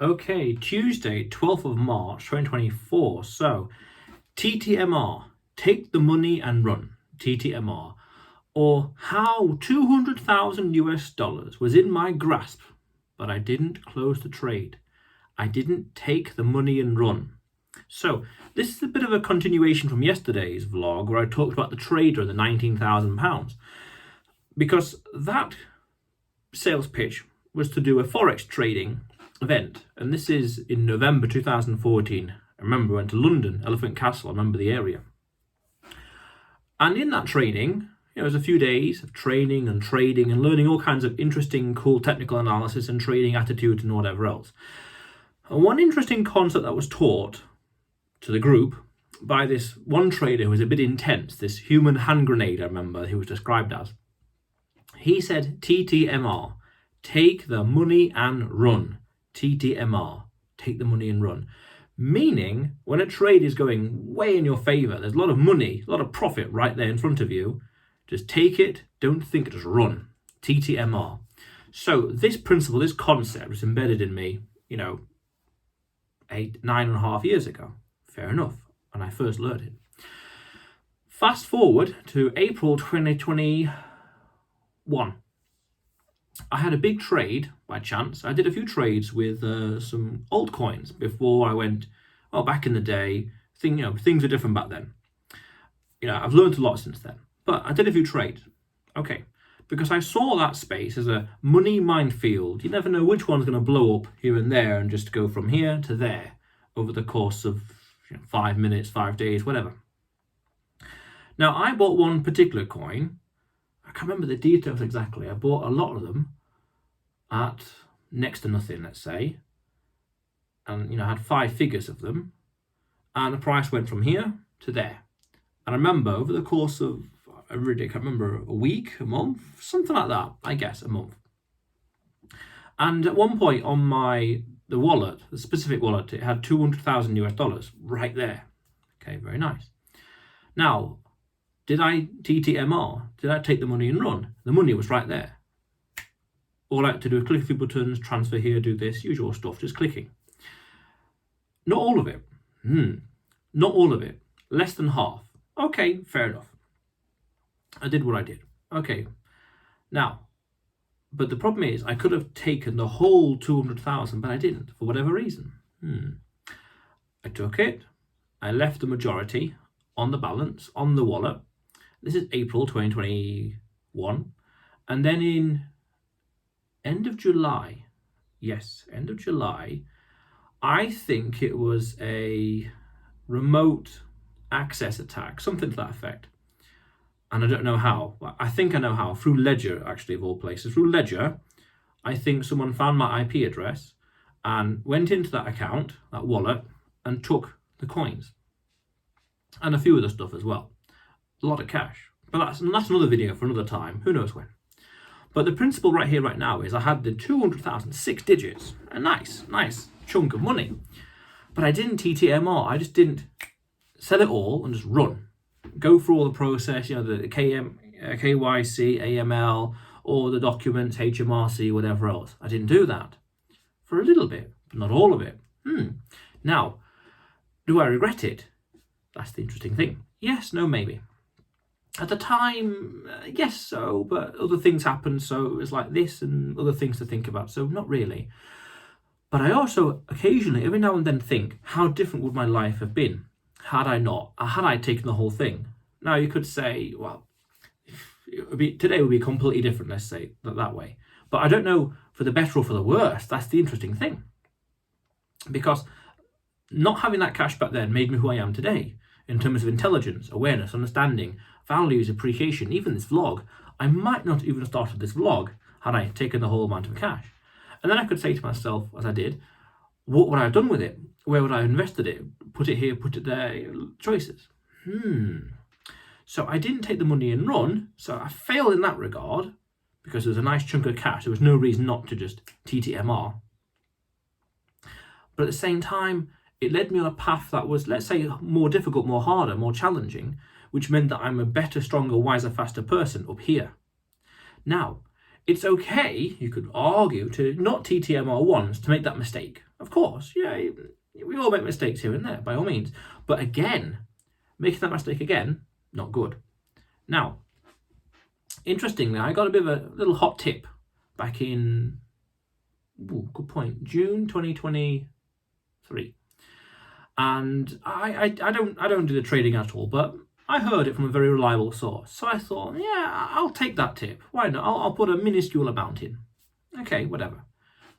Okay, Tuesday, 12th of March, 2024. So, TTMR, take the money and run. TTMR. Or how 200,000 US dollars was in my grasp, but I didn't close the trade. I didn't take the money and run. So, this is a bit of a continuation from yesterday's vlog where I talked about the trader and the £19,000. Because that sales pitch was to do a Forex trading event, and this is in November 2014. I remember I went to London, Elephant Castle, I remember the area. And in that training, it was a few days of training and trading and learning all kinds of interesting, cool technical analysis and trading attitudes and whatever else. And one interesting concept that was taught to the group by this one trader who was a bit intense, this human hand grenade, I remember he was described as. He said TTMR, take the money and run. TTMR, take the money and run. Meaning, when a trade is going way in your favor, there's a lot of money, a lot of profit right there in front of you, just take it, don't think, just run. TTMR. So this principle, this concept was embedded in me, 9.5 years ago. Fair enough, when I first learned it. Fast forward to April 2021. I had a big trade by chance. I did a few trades with some altcoins before I went, back in the day, things were different back then. I've learned a lot since then. But I did a few trades. Okay. Because I saw that space as a money minefield. You never know which one's going to blow up here and there and just go from here to there over the course of 5 minutes, 5 days, whatever. Now, I bought one particular coin. I can't remember the details exactly. I bought a lot of them at next to nothing, let's say. And, I had 5 figures of them. And the price went from here to there. And I remember over the course of, I really can't remember, a week, a month, something like that, I guess, a month. And at one point on the wallet, the specific wallet, it had 200,000 US dollars right there. Okay, very nice. Now, did I TTMR? Did I take the money and run? The money was right there. All I had to do was click a few buttons, transfer here, do this, usual stuff, just clicking. Not all of it. Not all of it. Less than half. Okay, fair enough. I did what I did. Okay. Now, but the problem is I could have taken the whole 200,000, but I didn't, for whatever reason. I took it. I left the majority on the balance, on the wallet. This is April 2021. And then in end of July, I think it was a remote access attack, something to that effect. And I don't know how. I think I know how. Through Ledger, actually, of all places. Through Ledger, I think someone found my IP address and went into that account, that wallet, and took the coins. And a few other stuff as well. A lot of cash. But that's another video for another time. Who knows when. But the principle right here, right now, is I had the 200,000, 6 digits. A nice chunk of money. But I didn't TTMR. I just didn't sell it all and just run. Go through all the process, the KYC, AML, all the documents, HMRC, whatever else. I didn't do that. For a little bit, but not all of it. Now, do I regret it? That's the interesting thing. Yes, no, maybe. At the time, yes, so, but other things happened, so it was like this and other things to think about, so not really. But I also occasionally, every now and then, think, how different would my life have been had I taken the whole thing? Now, you could say, well, today would be completely different, let's say, that way. But I don't know for the better or for the worse. That's the interesting thing. Because not having that cash back then made me who I am today in terms of intelligence, awareness, understanding, values, appreciation, even this vlog. I might not even have started this vlog had I taken the whole amount of cash. And then I could say to myself, as I did, what would I have done with it? Where would I have invested it? Put it here, put it there, choices. So I didn't take the money and run, so I failed in that regard because there was a nice chunk of cash. There was no reason not to just TTMR. But at the same time, it led me on a path that was, let's say, more difficult, more harder, more challenging, which meant that I'm a better, stronger, wiser, faster person up here. Now, it's okay, you could argue, to not TTMR once, to make that mistake. Of course, yeah, we all make mistakes here and there, by all means. But again, making that mistake again, not good. Now, interestingly, I got a bit of a little hot tip back in, good point, June 2023. And I don't do the trading at all, but I heard it from a very reliable source. So I thought, yeah, I'll take that tip. Why not? I'll put a minuscule amount in. Okay, whatever.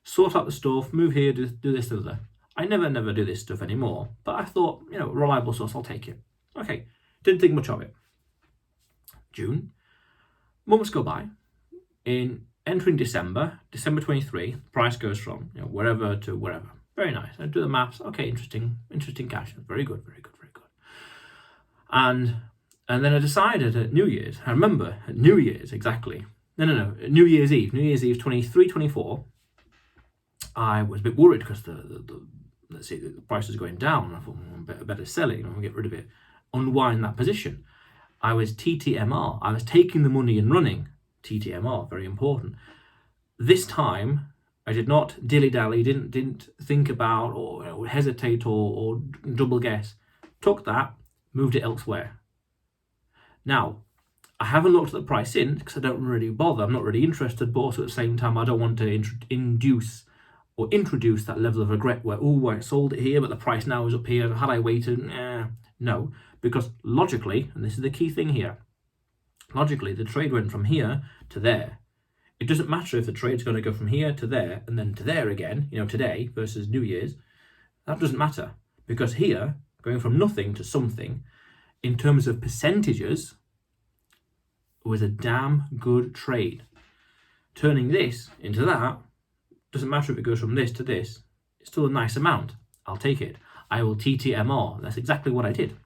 Sort out the stuff, move here, do this, do that. I never do this stuff anymore. But I thought, reliable source, I'll take it. Okay, didn't think much of it. June. Months go by. In entering December 23, the price goes from wherever to wherever. Very nice. I do the maths. Okay, interesting cash. Very good. And then I decided at New Year's. I remember at New Year's exactly. No. New Year's Eve 23, 24. I was a bit worried because the price is going down. I thought better sell it. Get rid of it, unwind that position. I was TTMR. I was taking the money and running. TTMR, very important. This time, I did not dilly-dally, didn't think about or hesitate or double guess. Took that, moved it elsewhere. Now, I haven't looked at the price in because I don't really bother. I'm not really interested, but also at the same time, I don't want to introduce that level of regret where, I sold it here, but the price now is up here. Had I waited? No, because logically, and this is the key thing here, logically, the trade went from here to there. It doesn't matter if the trade's going to go from here to there and then to there again, today versus New Year's. That doesn't matter because here, going from nothing to something, in terms of percentages, was a damn good trade. Turning this into that, doesn't matter if it goes from this to this, it's still a nice amount. I'll take it. I will TTMR. That's exactly what I did.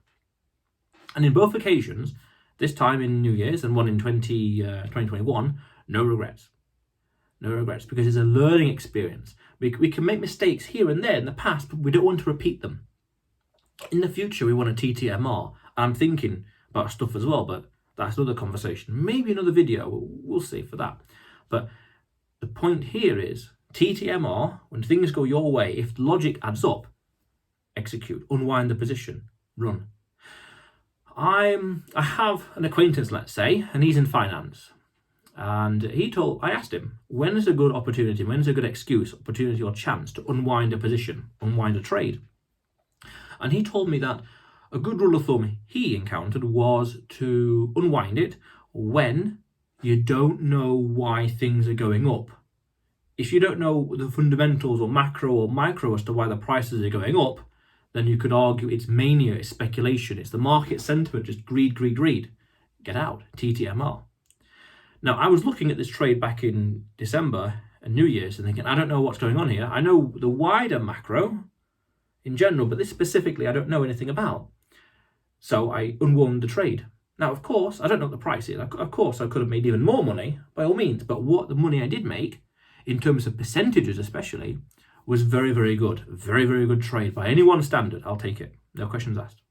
And in both occasions, this time in New Year's and one in 2021, no regrets. No regrets, because it's a learning experience. We can make mistakes here and there in the past, but we don't want to repeat them. In the future, we want a TTMR. I'm thinking about stuff as well, but that's another conversation. Maybe another video, we'll see for that. But the point here is, TTMR, when things go your way, if logic adds up, execute, unwind the position, run. I have an acquaintance, let's say, and he's in finance. And I asked him, when is a good opportunity, when is a good opportunity or chance to unwind a position, unwind a trade? And he told me that a good rule of thumb he encountered was to unwind it when you don't know why things are going up. If you don't know the fundamentals or macro or micro as to why the prices are going up, then you could argue it's mania, it's speculation, it's the market sentiment, just greed. Get out, TTMR. Now, I was looking at this trade back in December and New Year's and thinking, I don't know what's going on here. I know the wider macro in general, but this specifically I don't know anything about. So I unwound the trade. Now, of course, I don't know what the price is. Of course, I could have made even more money, by all means. But what the money I did make, in terms of percentages especially, was very, very good. Very, very good trade. By anyone's standard, I'll take it. No questions asked.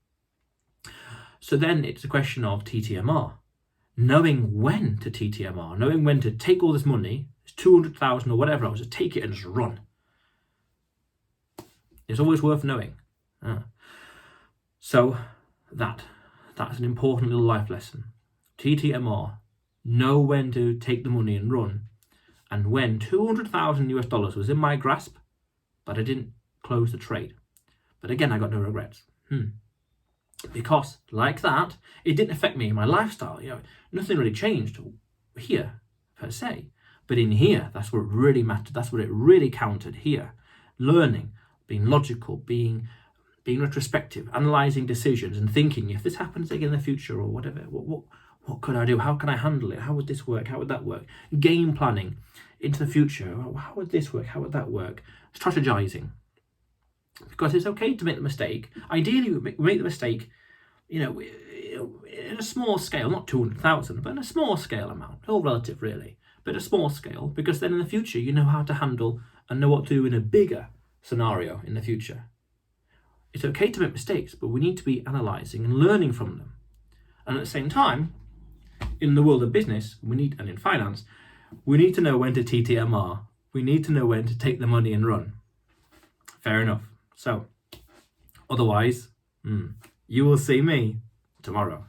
So then it's a question of TTMR. Knowing when to TTMR, knowing when to take all this money, it's 200,000 or whatever, I was just take it and just run. It's always worth knowing. So that's an important little life lesson. TTMR, know when to take the money and run. And when $200,000 was in my grasp, but I didn't close the trade. But again, I got no regrets. Because like that, it didn't affect me in my lifestyle. Nothing really changed here per se. But in here, that's what really mattered. That's what it really counted here. Learning, being logical, being retrospective, analysing decisions and thinking, if this happens again in the future or whatever, what could I do? How can I handle it? How would this work? How would that work? Game planning into the future. How would this work? How would that work? Strategizing. Because it's okay to make the mistake. Ideally, we make the mistake, in a small scale, not 200,000, but in a small scale amount. All relative, really, but a small scale, because then in the future, you know how to handle and know what to do in a bigger scenario in the future. It's okay to make mistakes, but we need to be analysing and learning from them. And at the same time, in the world of business, and in finance, we need to know when to TTMR. We need to know when to take the money and run. Fair enough. So, otherwise, you will see me tomorrow.